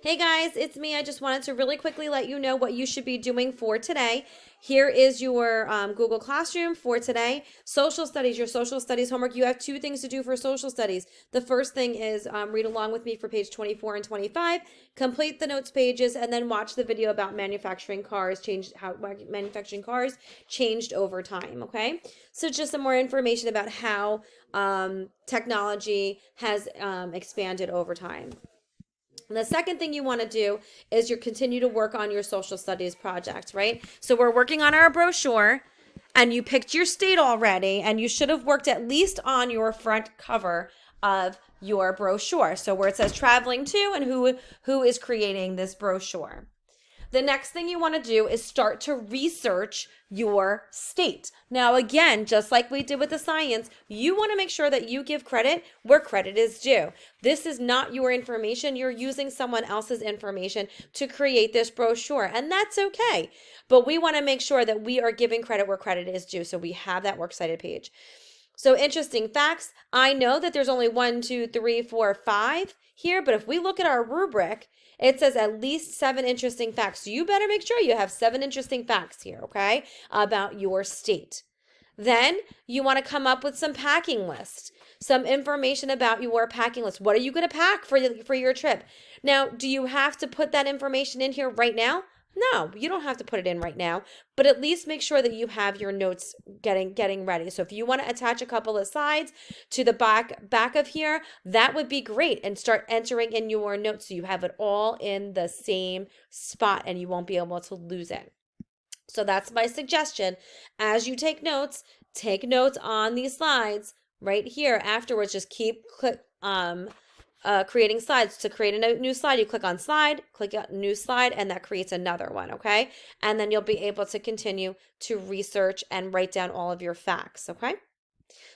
Hey guys, it's me. I just wanted to really quickly let you know what you should be doing for today. Here is your Google Classroom for today. Social studies, your social studies homework. You have two things to do for social studies. The first thing is read along with me for page 24 and 25, complete the notes pages, and then watch the video about manufacturing cars, how manufacturing cars changed over time, okay? So just some more information about how technology has expanded over time. And the second thing you want to do is you continue to work on your social studies project, right? So we're working on our brochure and you picked your state already and you should have worked at least on your front cover of your brochure. So where it says traveling to and who is creating this brochure. The next thing you want to do is start to research your state. Now, again, just like we did with the science, you want to make sure that you give credit where credit is due. This is not your information. You're using someone else's information to create this brochure, and that's okay. But we want to make sure that we are giving credit where credit is due. So we have that works cited page. So interesting facts. I know that there's only 1, 2, 3, 4, 5 here, but if we look at our rubric, it says at least 7 interesting facts. So you better make sure you have 7 interesting facts here, okay, about your state. Then you want to come up with some packing list, some information about your packing list. What are you going to pack for your trip? Now, do you have to put that information in here right now? No, you don't have to put it in right now, but at least make sure that you have your notes getting ready. So if you want to attach a couple of slides to the back of here, that would be great, and start entering in your notes so you have it all in the same spot and you won't be able to lose it. So that's my suggestion. As you take notes on these slides right here. Afterwards, just keep creating slides. To create a new slide, you click on slide, click on new slide, and that creates another one, okay? And then you'll be able to continue to research and write down all of your facts, okay?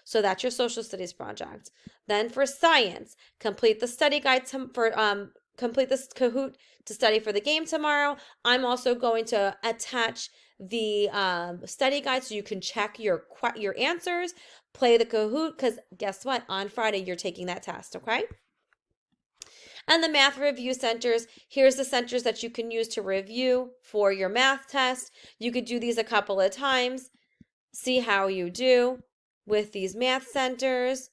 So that's your social studies project. Then for science, complete the study guide complete this Kahoot to study for the game tomorrow. I'm also going to attach the study guide so you can check your answers, play the Kahoot, because guess what? On Friday, you're taking that test, okay? And the math review centers, here's the centers that you can use to review for your math test. You could do these a couple of times, see how you do with these math centers.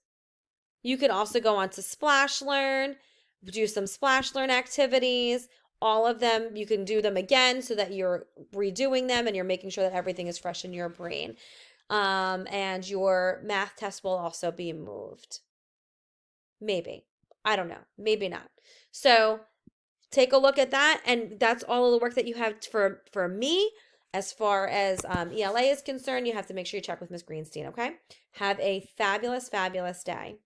You could also go on to Splash Learn, do some Splash Learn activities. All of them, you can do them again so that you're redoing them and you're making sure that everything is fresh in your brain. And your math test will also be moved. Maybe. I don't know. Maybe not. So take a look at that. And that's all of the work that you have for me. As far as ELA is concerned, you have to make sure you check with Ms. Greenstein, okay? Have a fabulous, fabulous day.